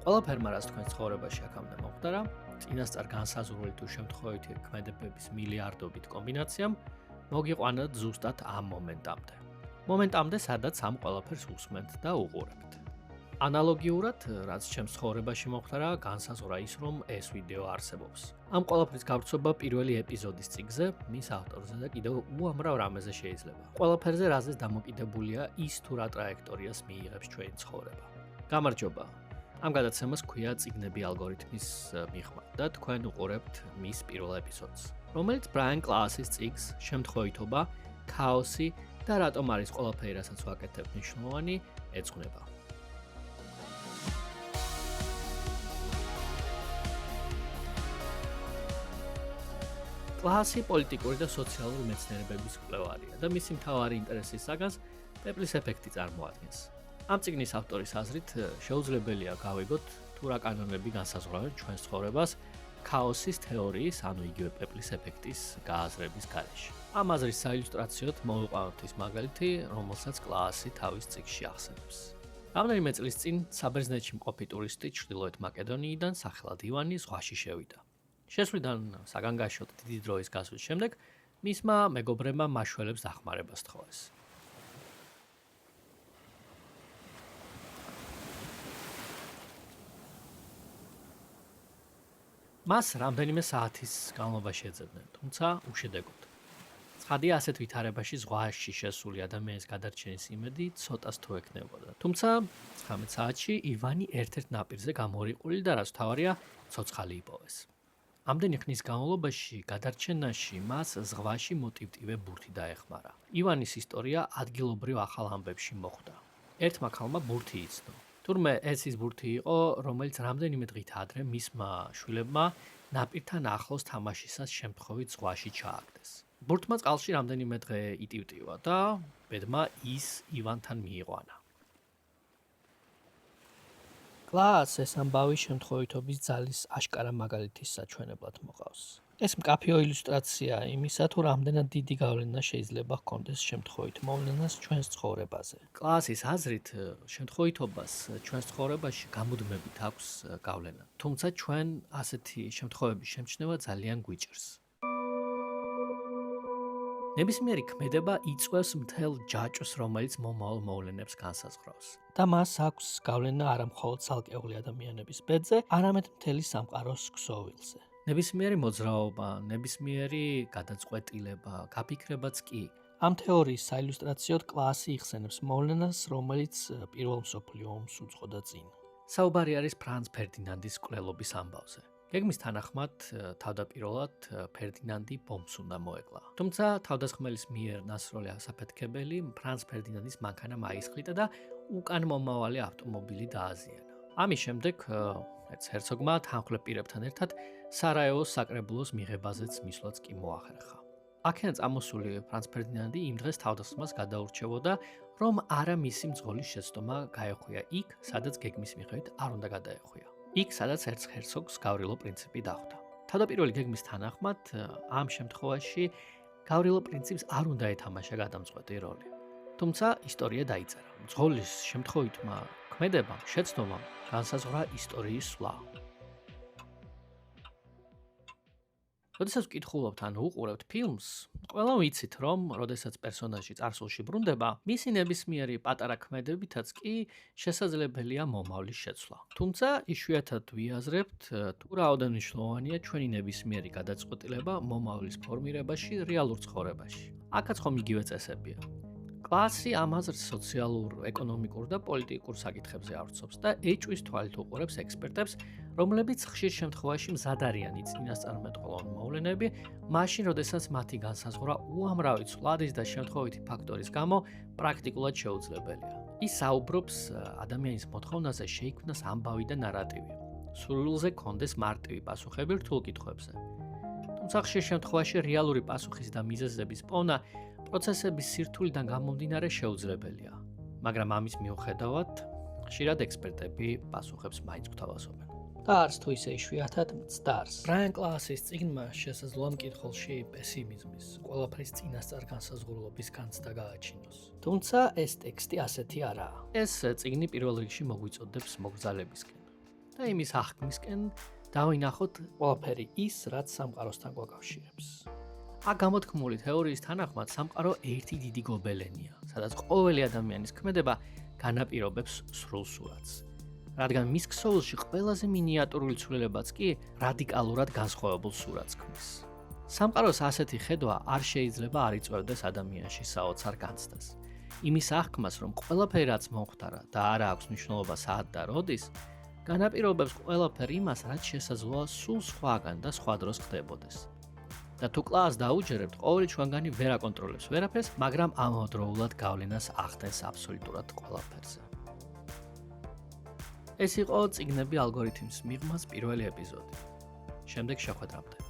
ყველაფერმა რაც თქვენ ცხოვრებაში აქამდე მოხდა, წინასწარ განსაზღვრული თუ შემთხვევითი ქმედებების მილიარდობით კომბინაციამ მოგიყვანათ ზუსტად ამ მომენტამდე. მომენტამდე, სადაც ამ ყველაფერს უსმენთ და უყურებთ. ანალოგიურად, რაც ჩემს ცხოვრებაში მოხდა, განსაზღვრა ის, რომ ეს ვიდეო არსებობს. ამ ყველაფრის გავრცობა პირველი ეპიზოდის წიგნზე, მის ავტორზე და კიდევ უამრავ რამეზე შეიძლება. ყველაფერზე რაზეც დამოკიდებულია ის თუ რა ტრაექტორიას მიიღებს ჩვენი ცხოვრება. გამარჯობა. ამ გადაცემას ქვია წიგნები ალგორითმის მიღმა და თქვენ უყურებთ მის პირველ ეპიზოდს, რომელიც ბრაიან კლასის წიგნს შემთხვევითობა, ქაოსი და რატომ არის ყველაფერი, რასაც ვაკეთებ მნიშვნელოვანი, ეძღვნება. კლასი პოლიტიკური და სოციალური მეცნიერებების მკვლევარია და მისი მთავარი ინტერესის საგანს პეპლის ეფექტი წარმოადგენს. ამ წიგნის ავტორის აზრით შეუძლებელია გავიგოთ თუ რა კანონები განსაზღვრავენ ჩვენს ცხოვრებას ქაოსის თეორიის, ანუ იგივე პეპლის ეფექტის გააზრების გარეშე. ამ აზრის საილუსტრაციოდ მოვიყვანოთ ის მაგალითი, რომელსაც კლასი თავის წიგნში ახსენებს. რამდენიმე წლის წინ საბერძნეთში მყოფი ტურისტი ჩრდილოეთ მაკედონიიდან სახელად ივანი ზღვაში შევიდა. შესვლიდან საგანგაშოდ დიდი დროის გასვლის შემდეგ მისმა მეგობრებმა მაშველებს დახმარებას სთხოვეს. მას რამდენიმე საათის განმავლობაში ეძებდნენ, თუმცა უშედეგოდ. ცხადია, ასეთ ვითარებაში ზღვაში შესული ადამიანის გადარჩენის იმედი ცოტას თუ ექნებოდა. თუმცა 19 საათში ივანი ერთ-ერთ ნაპირზე გამორიყული და რაც თავარია, ცოცხალი იპოვეს. ამდენი ხნის განმავლობაში გადარჩენაში მას ზღვაში მოტივტივე ბურთი დაეხმარა. ივანის ისტორია ადგილობრივ ახალ ამბებში მოხვდა. ერთმა ქალმა ბურთი იცნო. თურმე ეს ის ბურთი იყო, რომელიც რამდენიმე დღით ადრე მისმა შვილებმა ნაპირთან ახლოს თამაშისას შემთხვევით ზღვაში ჩააგდეს. ბურთმა წყალში რამდენიმე დღე იტივტივა და ბედმა ის ივანთან მიიყვანა. კლას ეს ამბავი შემთხვევითობის ძალის აშკარა მაგალითის საჩვენებლად მოყავს. ეს მკაფიო ილუსტრაციაა იმისა, თუ რამდენად დიდი გავლენა შეიძლება ჰქონდეს შემთხვევით მოვლენას ჩვენს ცხოვრებაზე. კლასის აზრით, შემთხვევითობას ჩვენს ცხოვრებაში გამუდმებით აქვს გავლენა. თუმცა ჩვენ ასეთი შემთხვევების შემჩნევა ძალიან გვიჭირს. ნებისმიერი ქმედება იწვევს მთელ ჯაჭვს, რომელიც მომავალ მოვლენებს განსაზღვრავს. და მას აქვს გავლენა არა მხოლოდ ცალკეული ადამიანების ბედზე, არამედ მთელი სამყაროს ქსოვილზე. ნებისმიერი მოძრაობა, ნებისმიერი გადაწყვეტილება, გაფიქრებაც კი. ამ თეორიის საილუსტრაციოდ კლასი იხსენებს მოვლენას, რომელიც პირველ მსოფლიო ომს უძღოდა წინ. საუბარი არის ფრანც ფერდინანდის მკვლელობის ამბავზე. გეგმის თანახმად, თავდაპირველად ფერდინანდი ბომბს უნდა მოეკლა. თუმცა თავდასხმელის მიერ ნასროლი ასაფეთქებელი ფრანც ფერდინანდის მანქანა მაისხლიტა და უკან მომავალი ავტომობილი დააზიანა. ამის შემდეგ ერთ ჰერცოგმა თანხმლებ პირებთან ერთად სარაევოს საკრებულოს მიღებაზეც მისვლაც კი მოახერხა. აქედან წამოსული ფრანც ფერდინანდი იმ დღეს თავდასხმას გადაურჩევოდა, რომ არა მისი მძღოლის შეცდომა გაეხვია იქ, სადაც გეგმის მიხედვით არ უნდა გადაეხვია. იქ, სადაც ერთ ჰერცოგს გავრილო პრინციპი დახვდა. თავდაპირველი გეგმის თანახმად, ამ შემთხვევაში გავრილო პრინციპს არ უნდა ეთამაშა გადამწყვეტი როლი. თუმცა ისტორია დაიწერა. მძღოლის შემთხვევითმა ქმედებამ, შეცდომამ განსაზღვრა ისტორიის სვლა. როდესაც ვკითხულობთ ან უყურებთ ფილმს, ყველა ვიცით, რომ როდესაც პერსონაჟი წარსულში ბრუნდება, მისი ნებისმიერი პატარა ქმედებითაც კი შესაძლებელია მომავლის შეცვლა. თუმცა იშვიათად ვიაზრებთ, თუ რაოდენ მნიშვნელოვანია ჩვენი ნებისმიერი გადაწყვეტილება მომავლის ფორმირებაში რეალურ ცხოვრებაში. აქაც ხომ იგივე წესებია. კლასი ამ აზრს სოციალურ, ეკონომიკურ და პოლიტიკურ საკითხებზე ავრცობს და ეჭვის თვალით უყურებს ექსპერტებს, რომლებიც ხშირ შემთხვევაში მზად არიან წინასწარმეტყველოვან მოვლენები, მაშინ, როდესაც მათი განსაზღვრა უამრავი ცვლადის და შემთხვევითი ფაქტორის გამო პრაქტიკულად შეუძლებელია. ის საუბრობს ადამიანის მოთხოვნაზე შეიქმნას ამბავი და ნარატივი, სურვილზე კონდეს მარტივი პასუხები რთულ კითხვებზე. თუმცა ხშირ შემთხვევაში რეალური პასუხის და მიზეზების პოვნა პროცესების სირთულიდან გამომდინარე შეუძლებელია, მაგრამ ამის მიუხედავად, ხშირად ექსპერტები პასუხებს მაინც გვთავაზობენ. და არც თუ ისე იშვიათად მცდარს. ბრაიან კლასის წიგნმა შესაძლოა მკითხველში პესიმიზმის, ყველაფრის წინასწარ განსაზღვრულობის განცდა გააჩინოს. თუმცა ეს ტექსტი ასეთი არაა. ეს წიგნი პირველ რიგში მოგვიწოდებს მოგზალებისკენ. და იმის აღქმისკენ დავინახოთ ყველაფერი ის, რაც სამყაროსთან გვაკავშირებს. აქ გამოთქმული თეორიის თანახმად სამყარო ერთი დიდი გობელენია, სადაც ყოველი ადამიანის ქმედება განაპირობებს სრულ სურათს. რადგან მის ქსოვილში ყველაზე მინიატურული ცვლილებაც კი რადიკალურად განსხვავებულ სურათს ქმნის. სამყაროს ასეთი ხედვა არ შეიძლება არ იწვევდეს ადამიანში საოცარ განცდას. იმის აღქმას, რომ ყველაფერი რაც მომხდარა და არა აქვს მნიშვნელობა სად და როდის, განაპირობებს ყველაფერ იმას, რაც შესაძლოა სულ სხვაგან და სხვა დროს ხდებოდეს. და თუ კლასს დაუჯერებთ, ყოველი ჩვენგანი ვერ აკონტროლებს ვერაფერს, მაგრამ ამავდროულად გავლენას ახდენს აბსოლუტურად ყველაფერზე. ეს იყო წიგნები ალგორითმის მიღმას პირველი ეპიზოდი. შემდეგ შეხვედრამდე.